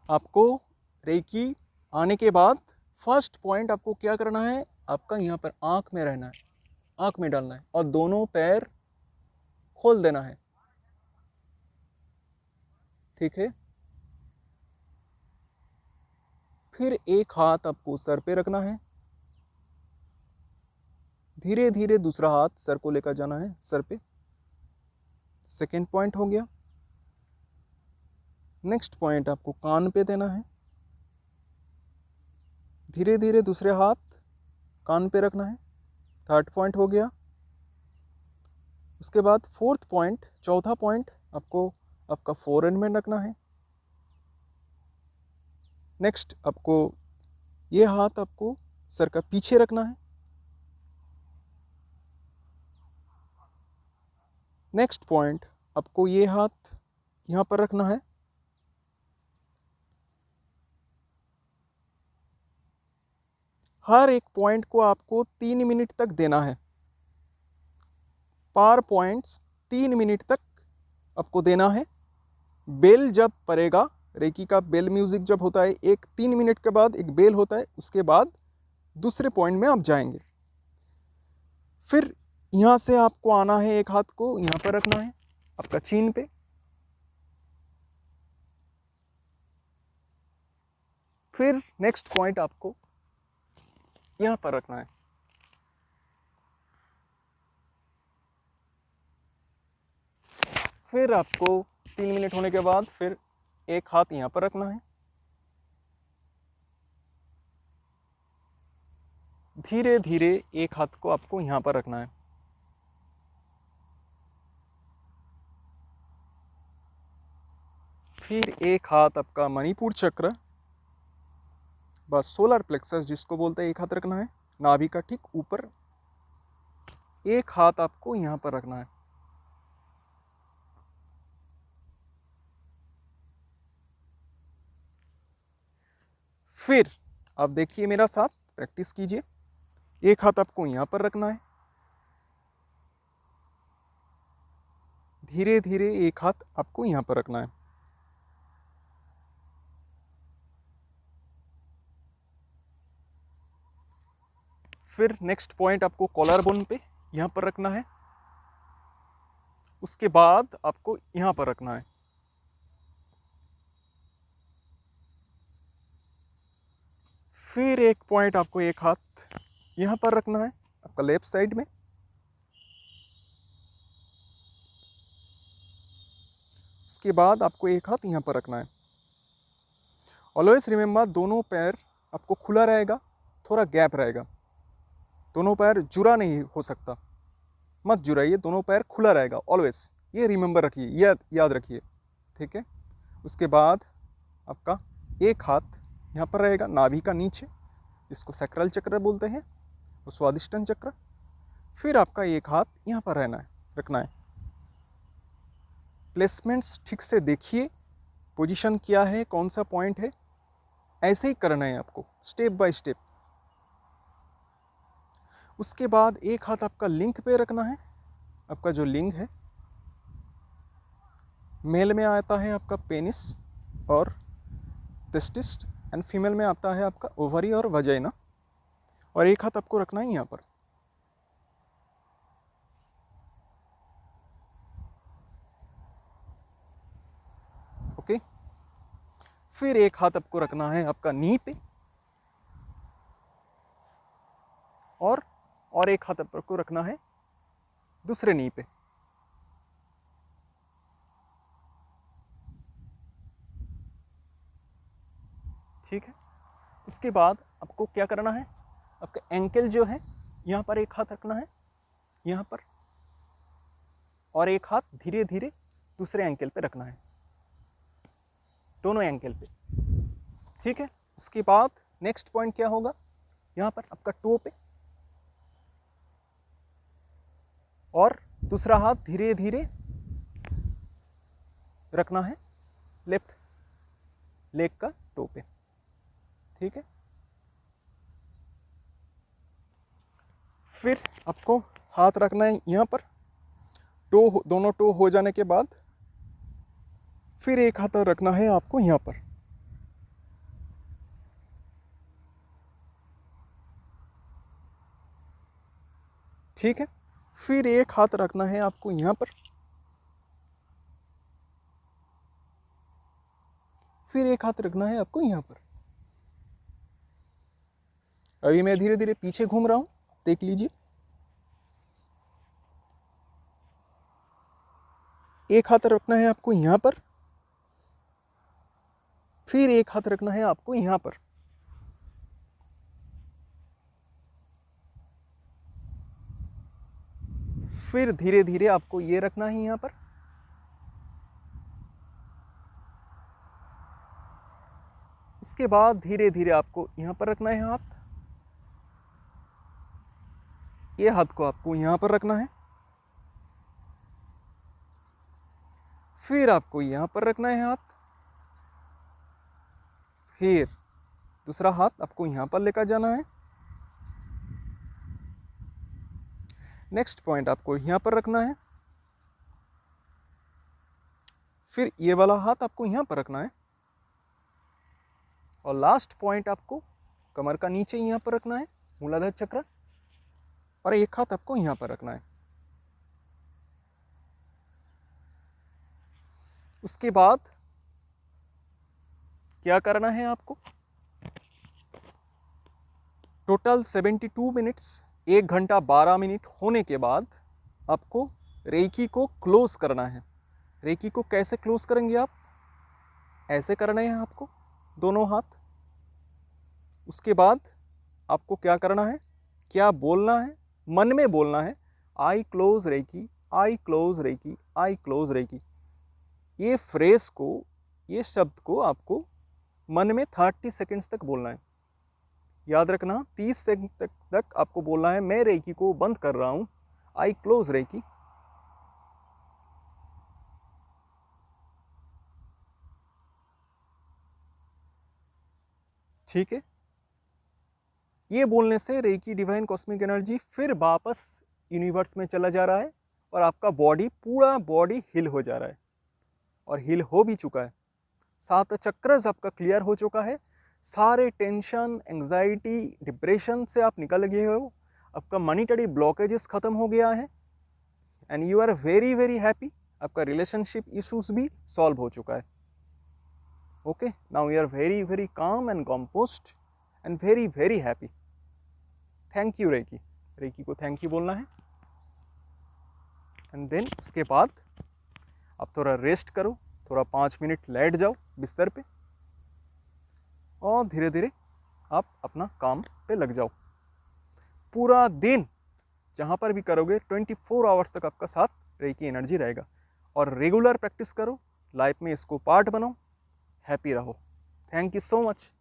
आपको रेकी आने के बाद फर्स्ट पॉइंट आपको क्या करना है, आपका यहाँ पर आँख में रहना है, आँख में डालना है और दोनों पैर खोल देना है। ठीक है। फिर एक हाथ आपको सर पे रखना है, धीरे धीरे दूसरा हाथ सर को लेकर जाना है, सर पे। सेकेंड पॉइंट हो गया। नेक्स्ट पॉइंट आपको कान पे देना है, धीरे धीरे दूसरे हाथ कान पे रखना है। थर्ड पॉइंट हो गया। उसके बाद फोर्थ पॉइंट, चौथा पॉइंट आपको आपका फोरहेड में रखना है। नेक्स्ट आपको ये हाथ आपको सर का पीछे रखना है। नेक्स्ट पॉइंट आपको ये हाथ यहाँ पर रखना है। हर एक पॉइंट को आपको 3 मिनट तक देना है। पर पॉइंट्स 3 मिनट तक आपको देना है। बेल जब पड़ेगा, रेकी का बेल म्यूजिक जब होता है, 3 मिनट के बाद एक बेल होता है, उसके बाद दूसरे पॉइंट में आप जाएंगे। फिर यहाँ से आपको आना है, एक हाथ को यहाँ पर रखना है आपका चीन पे। फिर नेक्स्ट पॉइंट आपको यहाँ पर रखना है। फिर आपको 3 मिनट होने के बाद फिर एक हाथ यहाँ पर रखना है। धीरे धीरे एक हाथ को आपको यहाँ पर रखना है। फिर एक हाथ आपका मणिपुर चक्र, बस सोलर प्लेक्सस जिसको बोलते हैं, एक हाथ रखना है नाभि का ठीक ऊपर। एक हाथ आपको यहाँ पर रखना है। फिर आप देखिए, मेरा साथ प्रैक्टिस कीजिए। एक हाथ आपको यहाँ पर रखना है, धीरे धीरे एक हाथ आपको यहाँ पर रखना है। फिर नेक्स्ट पॉइंट आपको कॉलर बोन पे यहाँ पर रखना है। उसके बाद आपको यहाँ पर रखना है। फिर एक पॉइंट आपको एक हाथ यहाँ पर रखना है आपका लेफ्ट साइड में। उसके बाद आपको एक हाथ यहाँ पर रखना है। ऑलवेज रिमेंबर, दोनों पैर आपको खुला रहेगा, थोड़ा गैप रहेगा। दोनों पैर जुड़ा नहीं हो सकता, मत जुड़ाइए, दोनों पैर खुला रहेगा ऑलवेज। ये रिमेंबर रखिए, याद रखिए। ठीक है। उसके बाद आपका एक हाथ यहाँ पर रहेगा नाभि का नीचे, इसको सैक्रल चक्र बोलते हैं, और स्वादिष्टन चक्र। फिर आपका एक हाथ यहाँ पर रखना है। प्लेसमेंट्स ठीक से देखिए, पोजीशन क्या है, कौन सा पॉइंट है, ऐसे ही करना है आपको स्टेप बाय स्टेप। उसके बाद एक हाथ आपका लिंक पे रखना है। आपका जो लिंग है, मेल में आता है आपका पेनिस और टेस्टिस, एंड फीमेल में आता है आपका ओवरी और वजाइना। और एक हाथ आपको रखना है यहाँ पर। ओके। फिर एक हाथ आपको रखना है आपका नी पे, और एक हाथ आपको रखना है दूसरे नी पे। ठीक है। इसके बाद आपको क्या करना है, आपका एंकल जो है यहाँ पर एक हाथ रखना है, यहाँ पर, और एक हाथ धीरे धीरे दूसरे एंकल पे रखना है, दोनों एंकल पे। ठीक है। उसके बाद नेक्स्ट पॉइंट क्या होगा, यहाँ पर आपका टो पे, और दूसरा हाथ धीरे धीरे रखना है लेफ्ट लेग का टो पे। ठीक है। फिर आपको हाथ रखना है यहाँ पर, दोनों टो हो जाने के बाद फिर एक हाथ रखना है आपको यहाँ पर। ठीक है, फिर एक हाथ रखना है आपको यहाँ पर, फिर एक हाथ रखना है आपको यहाँ पर। अभी मैं धीरे धीरे पीछे घूम रहा हूँ, देख लीजिए। एक हाथ रखना है आपको यहाँ पर, फिर एक हाथ रखना है आपको यहाँ पर। फिर धीरे धीरे आपको ये रखना है यहाँ पर। उसके बाद धीरे धीरे आपको यहाँ पर रखना है हाथ। ये हाथ को आपको यहाँ पर रखना है, फिर आपको यहाँ पर रखना है हाथ, फिर दूसरा हाथ आपको यहाँ पर लेकर जाना है। नेक्स्ट पॉइंट आपको यहाँ पर रखना है, फिर ये वाला हाथ आपको यहाँ पर रखना है, और लास्ट पॉइंट आपको कमर का नीचे यहाँ पर रखना है, मूलाधार चक्र, और एक हाथ आपको यहाँ पर रखना है। उसके बाद क्या करना है आपको, टोटल 72 मिनट्स, 1 घंटा 12 मिनट होने के बाद आपको रेकी को क्लोज करना है। रेकी को कैसे क्लोज करेंगे आप, ऐसे करना है आपको दोनों हाथ। उसके बाद आपको क्या करना है, क्या बोलना है, मन में बोलना है, I close Reiki, I close Reiki, I close Reiki. ये फ्रेज को, ये शब्द को आपको मन में 30 सेकेंड्स तक बोलना है। याद रखना 30 सेकंड तक आपको बोलना है, मैं रेकी को बंद कर रहा हूं, आई क्लोज रेकी। ठीक है, ये बोलने से रेकी डिवाइन कॉस्मिक एनर्जी फिर वापस यूनिवर्स में चला जा रहा है, और आपका बॉडी, पूरा बॉडी हिल हो जा रहा है, और हिल हो भी चुका है। 7 चक्रस आपका क्लियर हो चुका है, सारे टेंशन, एंजाइटी, डिप्रेशन से आप निकल गए हो, आपका मॉनिटरी ब्लॉकेजेस खत्म हो गया है, and you are very very happy. आपका रिलेशनशिप इश्यूज भी सॉल्व हो चुका है। Okay, now you are very very calm and composed and very very happy. Thank you Reiki, Reiki को थैंक यू बोलना है। एंड देन उसके बाद आप थोड़ा रेस्ट करो, थोड़ा 5 मिनट लेट जाओ बिस्तर पे, और धीरे धीरे आप अपना काम पे लग जाओ। पूरा दिन जहाँ पर भी करोगे 24 आवर्स तक आपका साथ रेकी एनर्जी रहेगा, और रेगुलर प्रैक्टिस करो, लाइफ में इसको पार्ट बनाओ, हैप्पी रहो। Thank you so much.